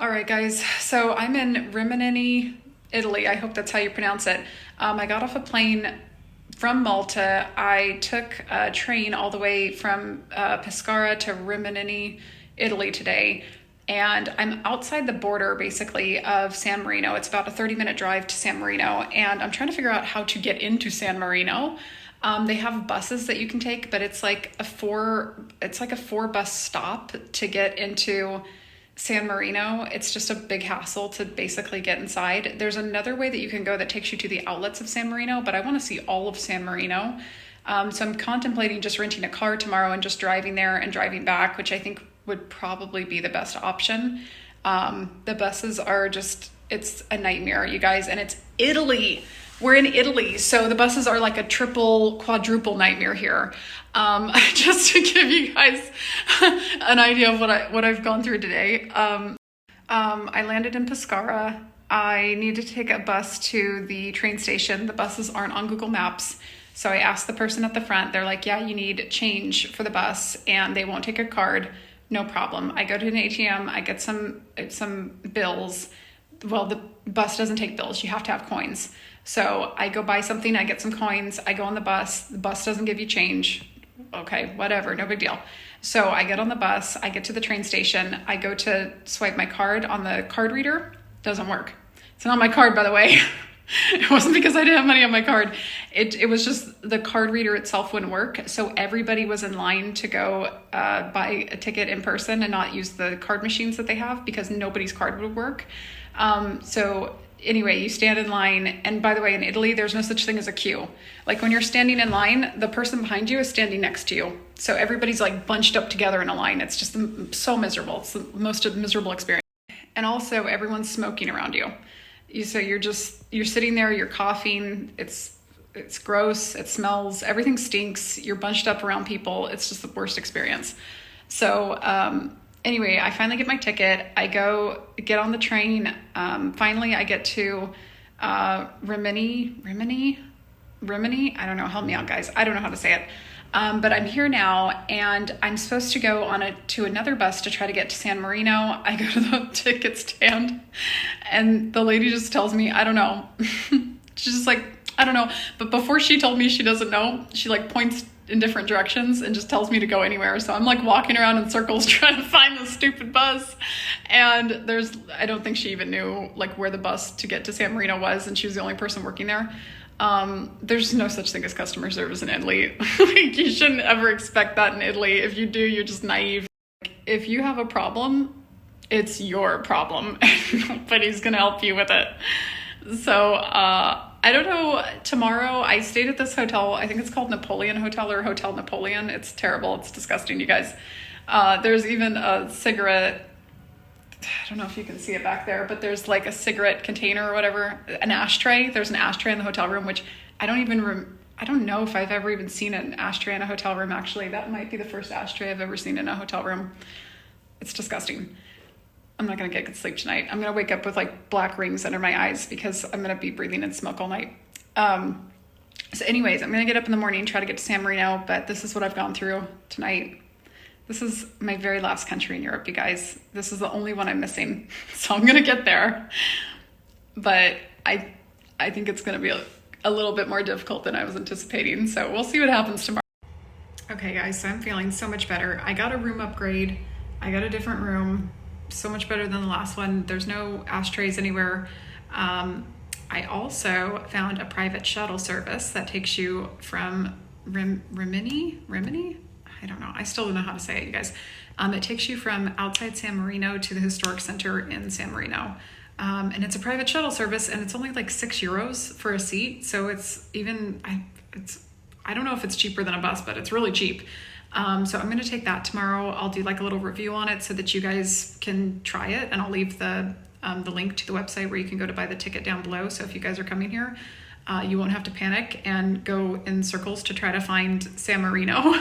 All right, guys. So I'm in Rimini, Italy. I hope that's how you pronounce it. I got off a plane from Malta. I took a train all the way from Pescara to Rimini, Italy today. And I'm outside the border, basically, of San Marino. It's about a 30-minute drive to San Marino. And I'm trying to figure out how to get into San Marino. They have buses that you can take, but it's like a four bus stop to get into San Marino. It's just a big hassle to basically get inside. There's another way that you can go that takes you to the outlets of San Marino, but I want to see all of San Marino. So I'm contemplating just renting a car tomorrow and just driving there and driving back, which I think would probably be the best option. The buses are it's a nightmare, you guys, and it's Italy. We're in Italy, so the buses are like a triple, quadruple nightmare here. Just to give you guys an idea of what I've gone through today. I landed in Pescara. I need to take a bus to the train station. The buses aren't on Google Maps. So I asked the person at the front. They're like, yeah, you need change for the bus, and they won't take a card. No problem. I go to an ATM. I get some bills. Well, the bus doesn't take bills. You have to have coins. So I go buy something, I get some coins, I go on the bus doesn't give you change. Okay, whatever, no big deal. So I get on the bus, I get to the train station, I go to swipe my card on the card reader, doesn't work. It's not my card, by the way. It wasn't because I didn't have money on my card. It was just the card reader itself wouldn't work. So everybody was in line to go buy a ticket in person and not use the card machines that they have because nobody's card would work. So anyway, you stand in line. And by the way, in Italy, there's no such thing as a queue. Like when you're standing in line, the person behind you is standing next to you. So everybody's like bunched up together in a line. It's just so miserable. It's the most miserable experience. And also everyone's smoking around you. So you're sitting there, you're coughing. It's gross. It smells, everything stinks. You're bunched up around people. It's just the worst experience. So, anyway, I finally get my ticket. I go get on the train. Finally, I get to Rimini. I don't know. Help me out, guys. I don't know how to say it. But I'm here now, and I'm supposed to go to another bus to try to get to San Marino. I go to the ticket stand, and the lady just tells me, I don't know. She's just like, I don't know. But before she told me she doesn't know, she like points in different directions and just tells me to go anywhere. So I'm like walking around in circles trying to find the stupid bus. And I don't think she even knew like where the bus to get to San Marino was. And she was the only person working there. There's no such thing as customer service in Italy. Like, you shouldn't ever expect that in Italy. If you do, you're just naive. If you have a problem, it's your problem. Nobody's going to help you with it. So, I don't know, tomorrow I stayed at this hotel. I think it's called Napoleon Hotel or Hotel Napoleon. It's terrible. It's disgusting, you guys. There's even a cigarette, I don't know if you can see it back there, but there's like a cigarette container or whatever, an ashtray. There's an ashtray in the hotel room, which I don't know if I've ever even seen an ashtray in a hotel room, actually. That might be the first ashtray I've ever seen in a hotel room. It's disgusting. I'm not going to get good sleep tonight. I'm going to wake up with like black rings under my eyes because I'm going to be breathing in smoke all night. So anyways, I'm going to get up in the morning, try to get to San Marino, but this is what I've gone through tonight. This is my very last country in Europe, you guys. This is the only one I'm missing. So I'm going to get there. But I think it's going to be a little bit more difficult than I was anticipating. So we'll see what happens tomorrow. Okay, guys, so I'm feeling so much better. I got a room upgrade. I got a different room. So much better than the last one. There's no ashtrays anywhere. I also found a private shuttle service that takes you from Rimini? I don't know. I still don't know how to say it, you guys. It takes you from outside San Marino to the historic center in San Marino. And it's a private shuttle service, and it's only like €6 for a seat. So I don't know if it's cheaper than a bus, but it's really cheap. So I'm going to take that tomorrow. I'll do like a little review on it so that you guys can try it. And I'll leave the link to the website where you can go to buy the ticket down below. So if you guys are coming here, you won't have to panic and go in circles to try to find San Marino.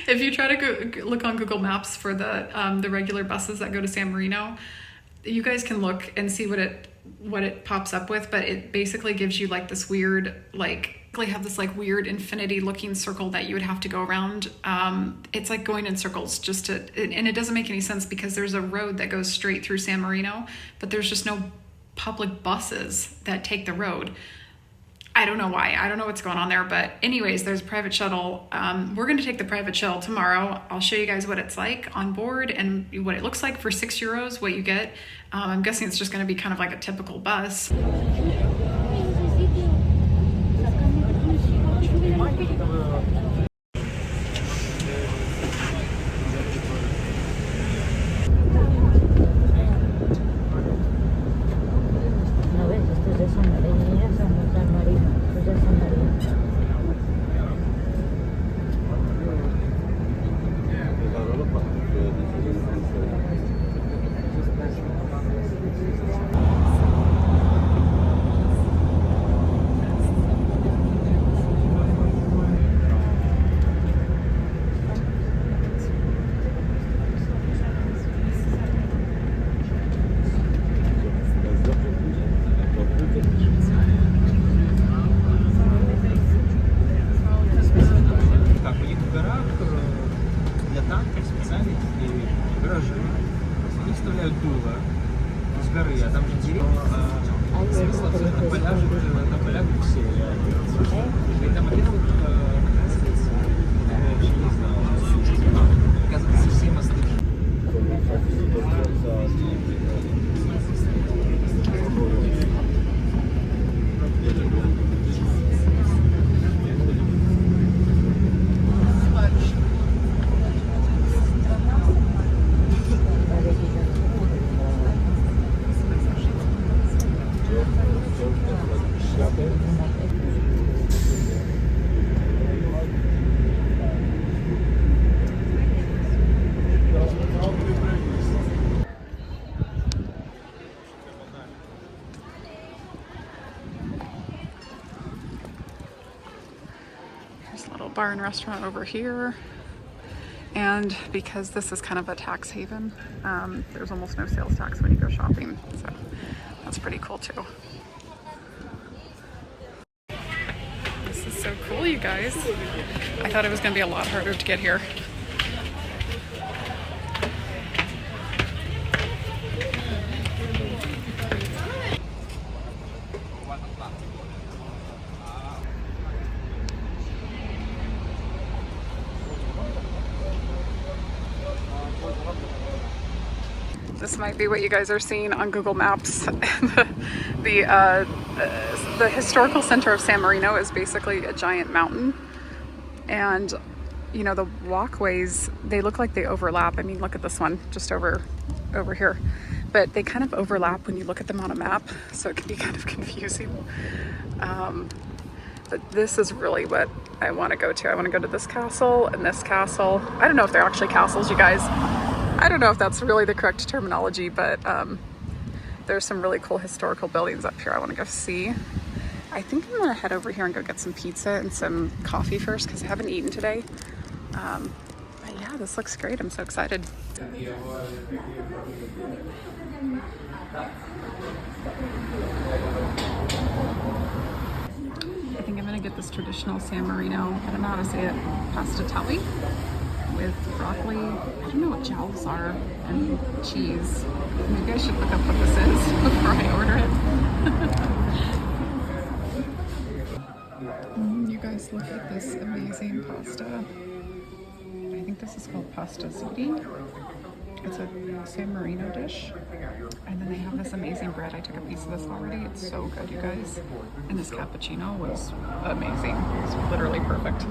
If you try to go look on Google Maps for the regular buses that go to San Marino, you guys can look and see what it pops up with, but it basically gives you like this weird like basically have this like weird infinity looking circle that you would have to go around. It's like going in circles and it doesn't make any sense because there's a road that goes straight through San Marino, but there's just no public buses that take the road. I don't know why. I don't know what's going on there, but anyways, there's a private shuttle. We're going to take the private shuttle tomorrow. I'll show you guys what it's like on board and what it looks like for €6, what you get. I'm guessing it's just going to be kind of like a typical bus. Bar and restaurant over here, and because this is kind of a tax haven, there's almost no sales tax when you go shopping, so that's pretty cool too. This is so cool, you guys. I thought it was going to be a lot harder to get here. This might be what you guys are seeing on Google Maps. The historical center of San Marino is basically a giant mountain, and you know, the walkways, they look like they overlap. I mean, look at this one just over here, but they kind of overlap when you look at them on a map, so it can be kind of confusing. But this is really what I want to go to. I want to go to this castle and this castle. I don't know if they're actually castles, you guys. I don't know if that's really the correct terminology, but there's some really cool historical buildings up here I want to go see. I think I'm gonna head over here and go get some pizza and some coffee first because I haven't eaten today. But yeah, this looks great. I'm so excited. I think I'm gonna get this traditional San Marino, I don't know how to say it, pastatelli with broccoli. I don't know what jowls are, and cheese. Maybe I should look up what this is before I order it. You guys, look at this amazing pasta. I think this is called pasta ziti. It's a San Marino dish. And then they have this amazing bread. I took a piece of this already. It's so good, you guys. And this cappuccino was amazing. It's literally perfect.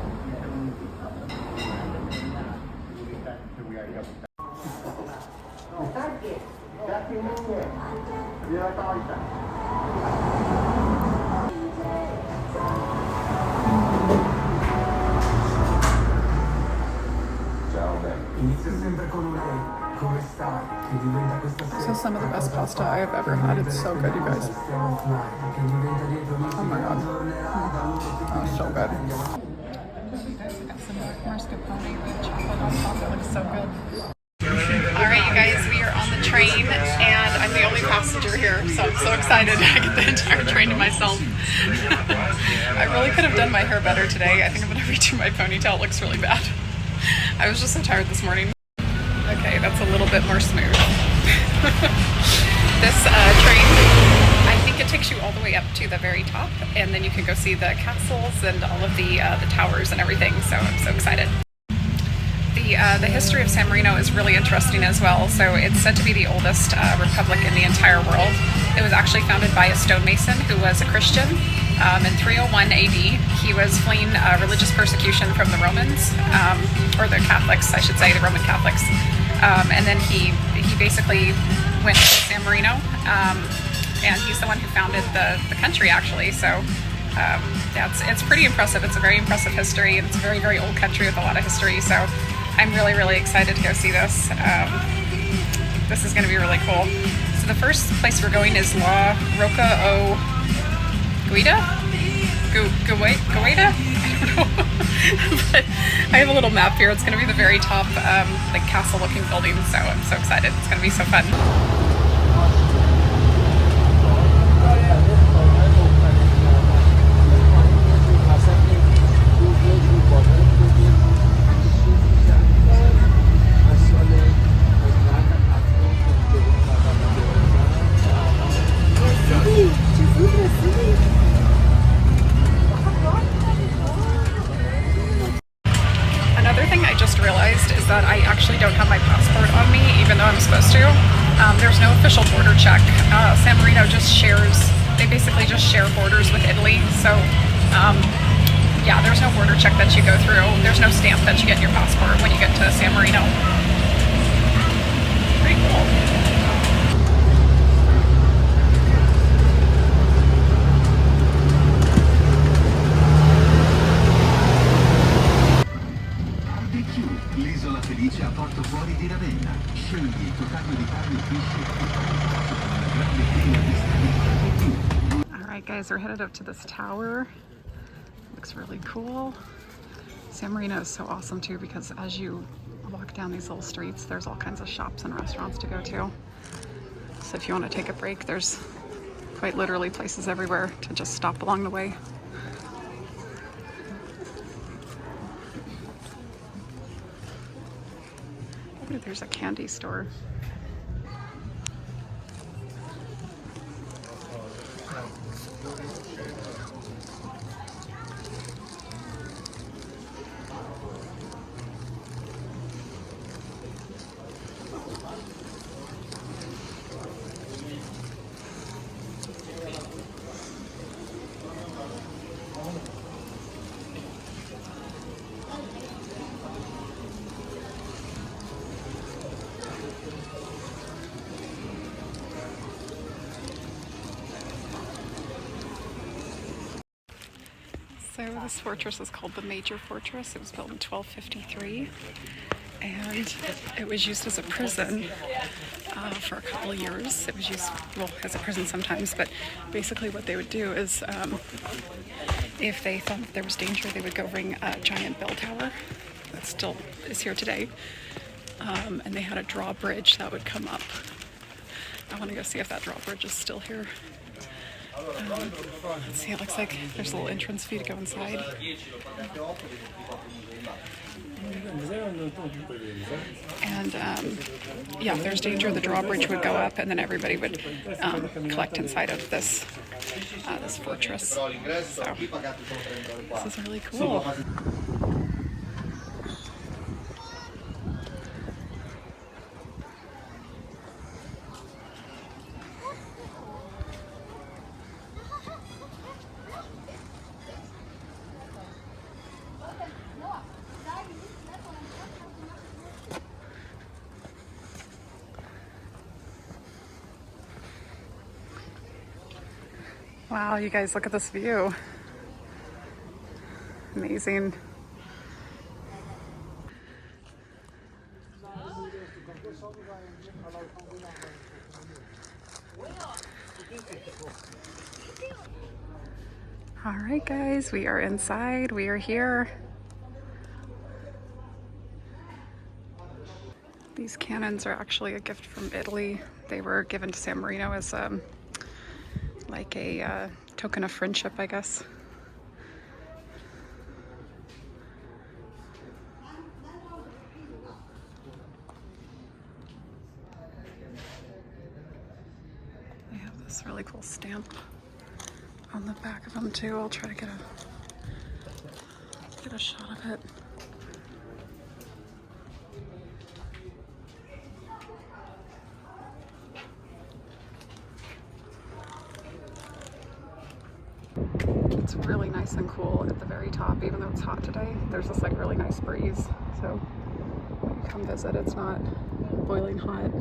This is some of the best pasta I have ever had. It's so good, you guys. Oh my god. Oh, so good. You guys, I got some mascarpone with chocolate on top. It looks so good. Alright, you guys, we are on the train and and I'm the only passenger here, so I'm so excited. I get the entire train to myself. I really could have done my hair better today. I think I'm gonna redo my ponytail. It looks really bad. I was just so tired this morning. Okay, that's a little bit more smooth. This train, I think it takes you all the way up to the very top, and then you can go see the castles and all of the towers and everything, so I'm so excited. The history of San Marino is really interesting as well. So it's said to be the oldest republic in the entire world. It was actually founded by a stonemason who was a Christian. In 301 AD, he was fleeing religious persecution from the Romans, or the Catholics, I should say, the Roman Catholics. And then he basically went to San Marino, and he's the one who founded the country, actually. So it's pretty impressive. It's a very impressive history, and it's a very, very old country with a lot of history. So I'm really, really excited to go see this. This is going to be really cool. So the first place we're going is La Roca o Guida? Guida? I don't know. But I have a little map here. It's going to be the very top, like castle-looking building. So I'm so excited. It's going to be so fun. That I actually don't have my passport on me, even though I'm supposed to. There's no official border check. San Marino just shares, they basically just share borders with Italy. So yeah, there's no border check that you go through. There's no stamp that you get in your passport when you get to San Marino. Pretty cool. L'isola felice a porto fuori di Ravenna. Scegli il tuo taglio di carne, pesce e una grande griglia di strati. Alright guys, we're headed up to this tower. Looks really cool. San Marino is so awesome too, because as you walk down these little streets, there's all kinds of shops and restaurants to go to. So if you want to take a break, there's quite literally places everywhere to just stop along the way. Ooh, there's a candy store. So this fortress is called the Major Fortress. It was built in 1253, and it was used as a prison for a couple of years. It was used, well, as a prison sometimes, but basically what they would do is if they thought that there was danger, they would go ring a giant bell tower that still is here today, and they had a drawbridge that would come up. I want to go see if that drawbridge is still here. Let's see, it looks like there's a little entrance fee to go inside. And yeah, if there's danger, the drawbridge would go up, and then everybody would collect inside of this this fortress. So this is really cool. Wow, you guys, look at this view. Amazing. All right, guys, we are inside. We are here. These cannons are actually a gift from Italy. They were given to San Marino as like a token of friendship, I guess. They have this really cool stamp on the back of them too. I'll try to get a shot of it. It's really nice and cool at the very top, even though it's hot today. There's this like really nice breeze. So when you come visit, it's not boiling hot.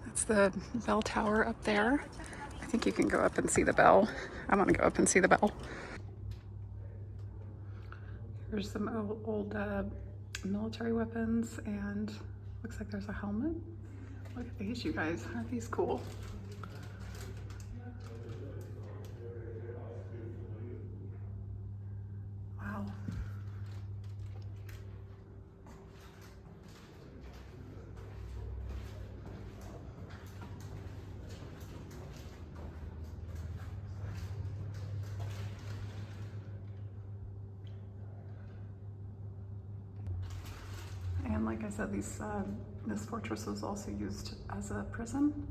That's the bell tower up there. I think you can go up and see the bell. I want to go up and see the bell. There's some old military weapons, and looks like there's a helmet. Look at these, you guys. Aren't these cool? Wow. And like I said, this fortress was also used as a prison.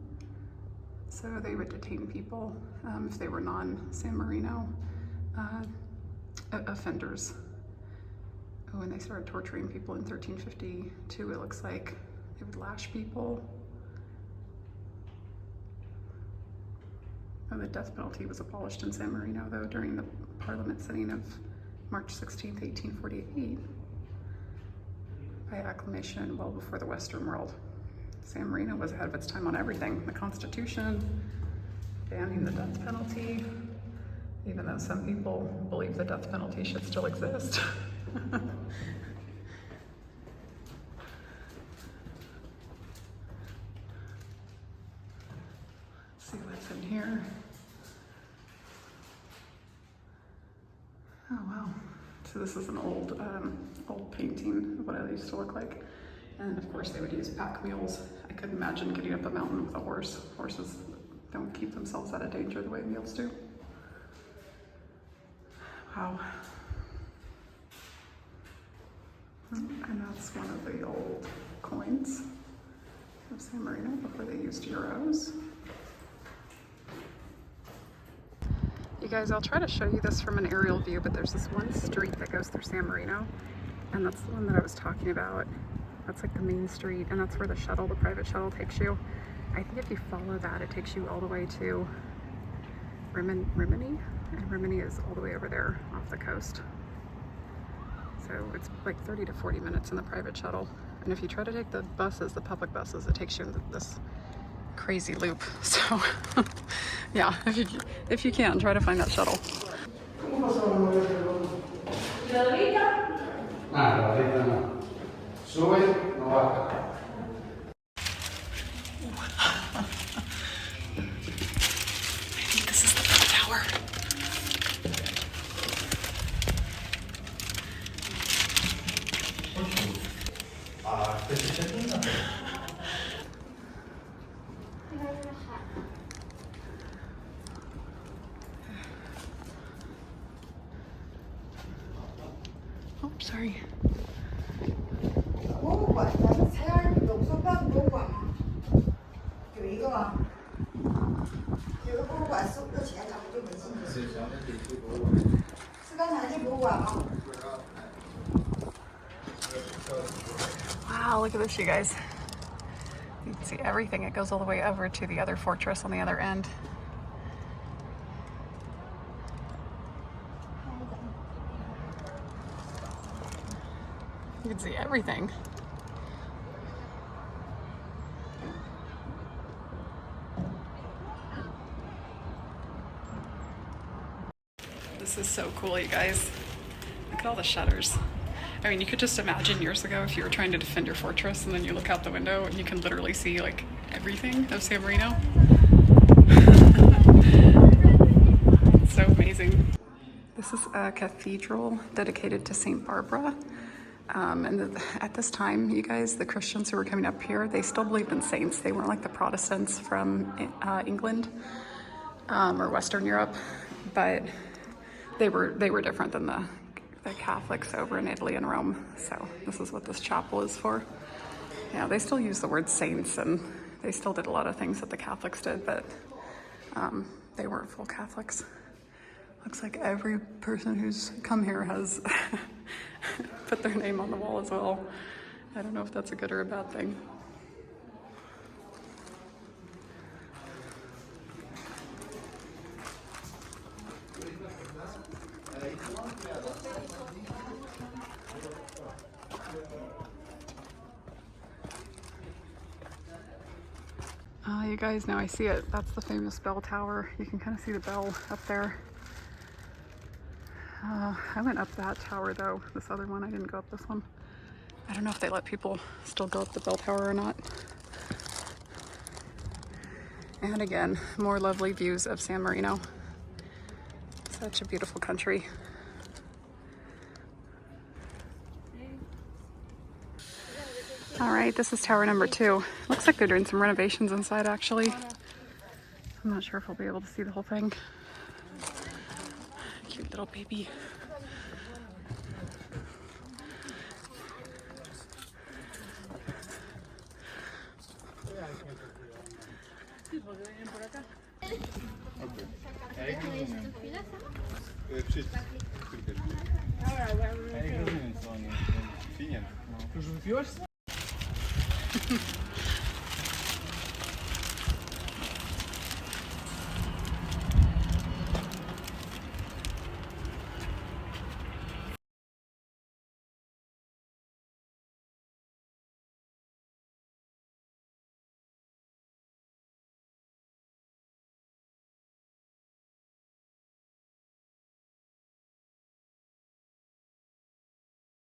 So they would detain people if they were non-San Marino offenders. When they started torturing people in 1352, it looks like they would lash people. The death penalty was abolished in San Marino, though, during the Parliament sitting of March 16th, 1848. By acclamation well before the Western world. San Marino was ahead of its time on everything. The Constitution, banning the death penalty, even though some people believe the death penalty should still exist. Let's see what's in here. Oh wow. So this is an old painting of what it used to look like. And of course they would use pack mules. I couldn't imagine getting up a mountain with a horse. Horses don't keep themselves out of danger the way mules do. Wow. And that's one of the old coins of San Marino before they used euros. You guys, I'll try to show you this from an aerial view, but there's this one street that goes through San Marino, and that's the one that I was talking about. That's like the main street, and that's where the shuttle, the private shuttle, takes you. I think if you follow that, it takes you all the way to Rimini, and Rimini is all the way over there off the coast. So it's like 30 to 40 minutes in the private shuttle. And if you try to take the buses, the public buses, it takes you in this crazy loop. So yeah, if you can, try to find that shuttle. I think this is the bell tower. Oh, sorry. Wow, look at this, you guys. You can see everything. It goes all the way over to the other fortress on the other end. You can see everything. This is so cool, you guys. Look at all the shutters. I mean, you could just imagine years ago if you were trying to defend your fortress and then you look out the window and you can literally see like everything of San Marino. It's so amazing. This is a cathedral dedicated to St. Barbara. At this time, you guys, the Christians who were coming up here, they still believed in saints. They weren't like the Protestants from England or Western Europe, but they were different than the Catholics over in Italy and Rome. So this is what this chapel is for. Yeah, they still use the word saints, and they still did a lot of things that the Catholics did, but they weren't full Catholics. Looks like every person who's come here has put their name on the wall as well. I don't know if that's a good or a bad thing. You guys, now I see it. That's the famous bell tower. You can kind of see the bell up there. I went up that tower though. This other one, I didn't go up this one. I don't know if they let people still go up the bell tower or not. And again, more lovely views of San Marino. Such a beautiful country. All right, this is tower number 2. Looks like they're doing some renovations inside actually. I'm not sure if we'll be able to see the whole thing. Cute little baby.